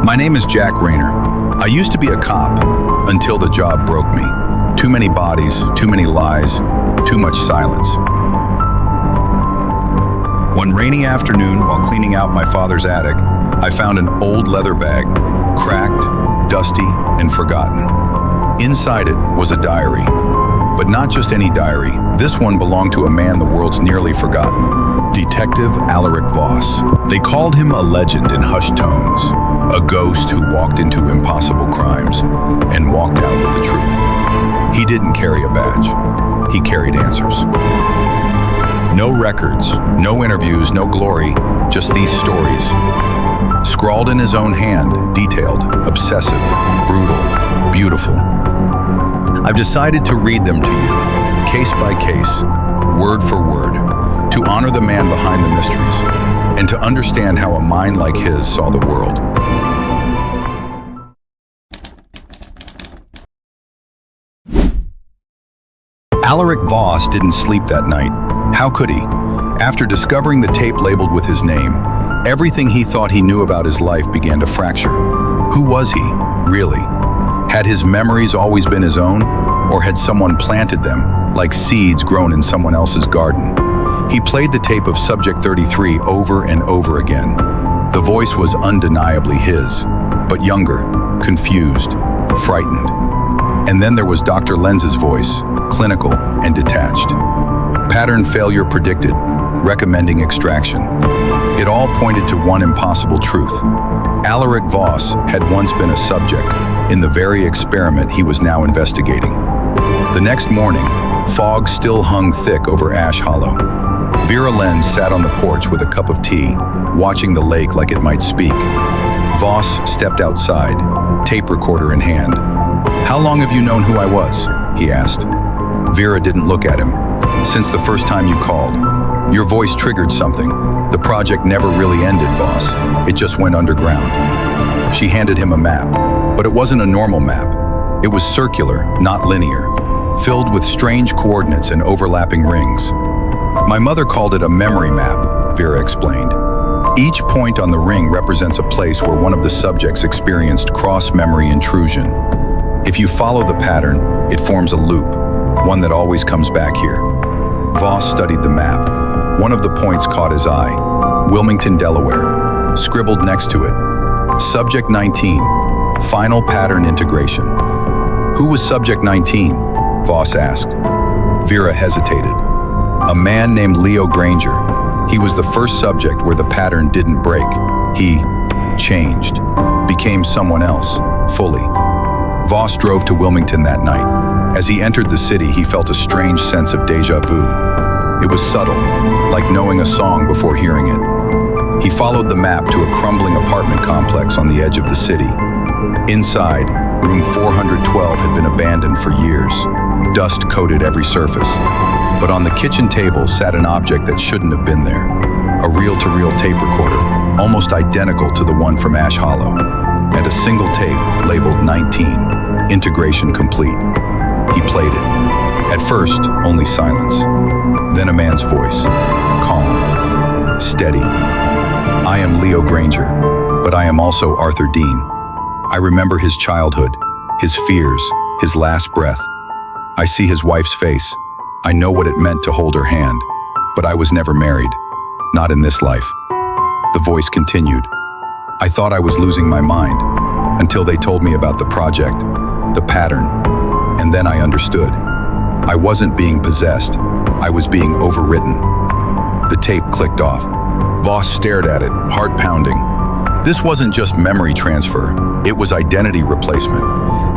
My name is Jack Rayner. I used to be a cop until the job broke me. Too many bodies, too many lies, too much silence. One rainy afternoon, while cleaning out my father's attic, I found an old leather bag, cracked, dusty, and forgotten. Inside it was a diary. But not just any diary. This one belonged to a man the world's nearly forgotten. Detective Voss. They called him a legend in hushed tones, a ghost who walked into impossible crimes and walked out with the truth. He didn't carry a badge. He carried answers. No records, no interviews, no glory, just these stories. Scrawled in his own hand, detailed, obsessive, brutal, beautiful. I've decided to read them to you, case by case, word for word, to honor the man behind the mysteries, and to understand how a mind like his saw the world. Voss didn't sleep that night. How could he? After discovering the tape labeled with his name, everything he thought he knew about his life began to fracture. Who was he, really? Had his memories always been his own, or had someone planted them, like seeds grown in someone else's garden? He played the tape of Subject 33 over and over again. The voice was undeniably his, but younger, confused, frightened. And then there was Dr. Lenz's voice, clinical and detached. Pattern failure predicted, recommending extraction. It all pointed to one impossible truth. Voss had once been a subject in the very experiment he was now investigating. The next morning, fog still hung thick over Ash Hollow. Vera Lenz sat on the porch with a cup of tea, watching the lake like it might speak. Voss stepped outside, tape recorder in hand. "How long have you known who I was?" he asked. Vera didn't look at him. "Since the first time you called. Your voice triggered something. The project never really ended, Voss. It just went underground." She handed him a map, but it wasn't a normal map. It was circular, not linear, filled with strange coordinates and overlapping rings. "My mother called it a memory map," Vera explained. "Each point on the ring represents a place where one of the subjects experienced cross-memory intrusion. If you follow the pattern, it forms a loop, one that always comes back here." Voss studied the map. One of the points caught his eye, Wilmington, Delaware. Scribbled next to it, Subject 19, Final Pattern Integration. "Who was Subject 19? Voss asked. Vera hesitated. "A man named Leo Granger. He was the first subject where the pattern didn't break. He changed, became someone else, fully." Voss drove to Wilmington that night. As he entered the city, he felt a strange sense of déjà vu. It was subtle, like knowing a song before hearing it. He followed the map to a crumbling apartment complex on the edge of the city. Inside, room 412 had been abandoned for years. Dust coated every surface. But on the kitchen table sat an object that shouldn't have been there. A reel-to-reel tape recorder, almost identical to the one from Ash Hollow. And a single tape labeled 19, integration complete. He played it. At first, only silence. Then a man's voice, calm, steady. "I am Leo Granger, but I am also Arthur Dean. I remember his childhood, his fears, his last breath. I see his wife's face. I know what it meant to hold her hand, but I was never married, not in this life." The voice continued. "I thought I was losing my mind until they told me about the project, the pattern, and then I understood. I wasn't being possessed, I was being overwritten." The tape clicked off. Voss stared at it, heart pounding. This wasn't just memory transfer, it was identity replacement.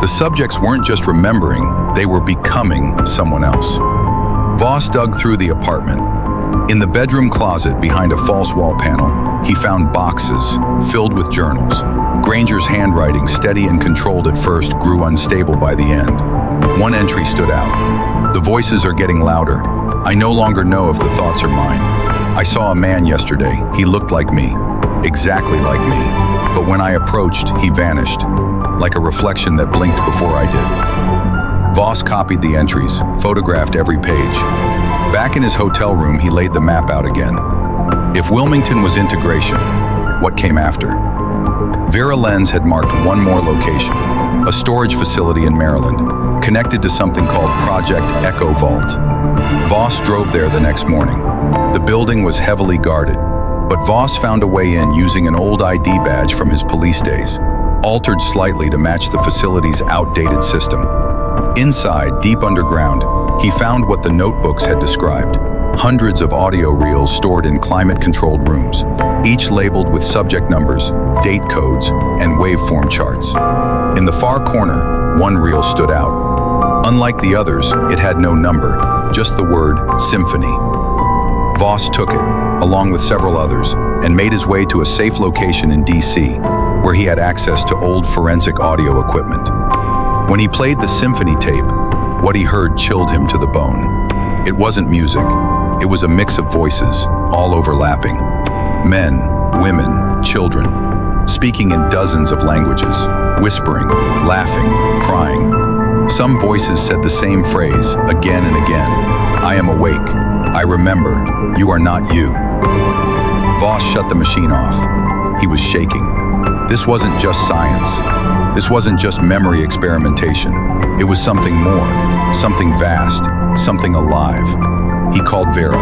The subjects weren't just remembering, they were becoming someone else. Voss dug through the apartment. In the bedroom closet behind a false wall panel, he found boxes filled with journals. Granger's handwriting, steady and controlled at first, grew unstable by the end. One entry stood out. "The voices are getting louder. I no longer know if the thoughts are mine. I saw a man yesterday. He looked like me, exactly like me. But when I approached, he vanished, like a reflection that blinked before I did." Voss copied the entries, photographed every page. Back in his hotel room, he laid the map out again. If Wilmington was integration, what came after? Vera Lenz had marked one more location, a storage facility in Maryland, connected to something called Project Echo Vault. Voss drove there the next morning. The building was heavily guarded, but Voss found a way in using an old ID badge from his police days, altered slightly to match the facility's outdated system. Inside, deep underground, he found what the notebooks had described. Hundreds of audio reels stored in climate-controlled rooms, each labeled with subject numbers, date codes, and waveform charts. In the far corner, one reel stood out. Unlike the others, it had no number, just the word symphony. Voss took it, along with several others, and made his way to a safe location in DC, where he had access to old forensic audio equipment. When he played the symphony tape, what he heard chilled him to the bone. It wasn't music. It was a mix of voices, all overlapping. Men, women, children, speaking in dozens of languages, whispering, laughing, crying. Some voices said the same phrase again and again. I am awake. I remember. You are not you. Voss shut the machine off. He was shaking. This wasn't just science. This wasn't just memory experimentation. It was something more, something vast, something alive. He called Vera.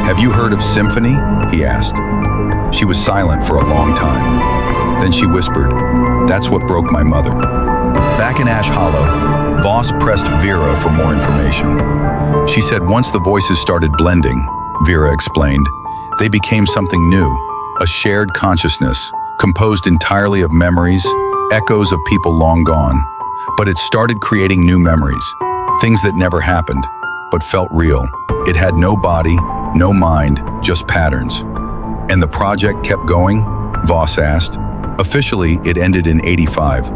Have you heard of symphony? He asked. She was silent for a long time. Then she whispered, that's what broke my mother. Back in Ash Hollow, Voss pressed Vera for more information. She said once the voices started blending, Vera explained, they became something new, a shared consciousness, composed entirely of memories, echoes of people long gone. But it started creating new memories, things that never happened, but felt real. It had no body, no mind, just patterns. And the project kept going? Voss asked. Officially, it ended in '85.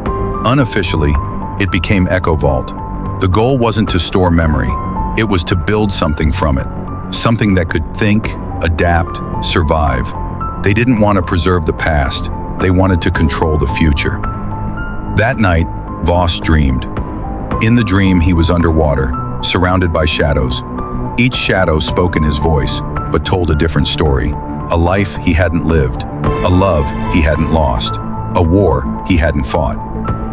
Unofficially, it became Echo Vault. The goal wasn't to store memory. It was to build something from it. Something that could think, adapt, survive. They didn't want to preserve the past. They wanted to control the future. That night, Voss dreamed. In the dream, he was underwater, surrounded by shadows. Each shadow spoke in his voice, but told a different story. A life he hadn't lived, a love he hadn't lost, a war he hadn't fought.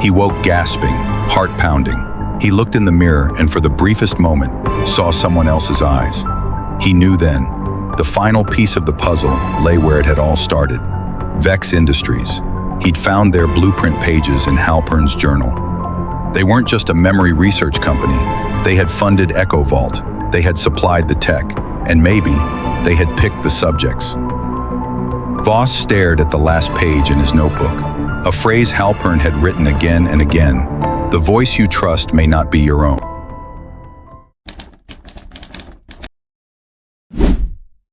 He woke gasping, heart pounding. He looked in the mirror and for the briefest moment, saw someone else's eyes. He knew then, the final piece of the puzzle lay where it had all started. Vex Industries. He'd found their blueprint pages in Halpern's journal. They weren't just a memory research company. They had funded Echo Vault. They had supplied the tech. And maybe they had picked the subjects. Voss stared at the last page in his notebook. A phrase Halpern had written again and again. The voice you trust may not be your own.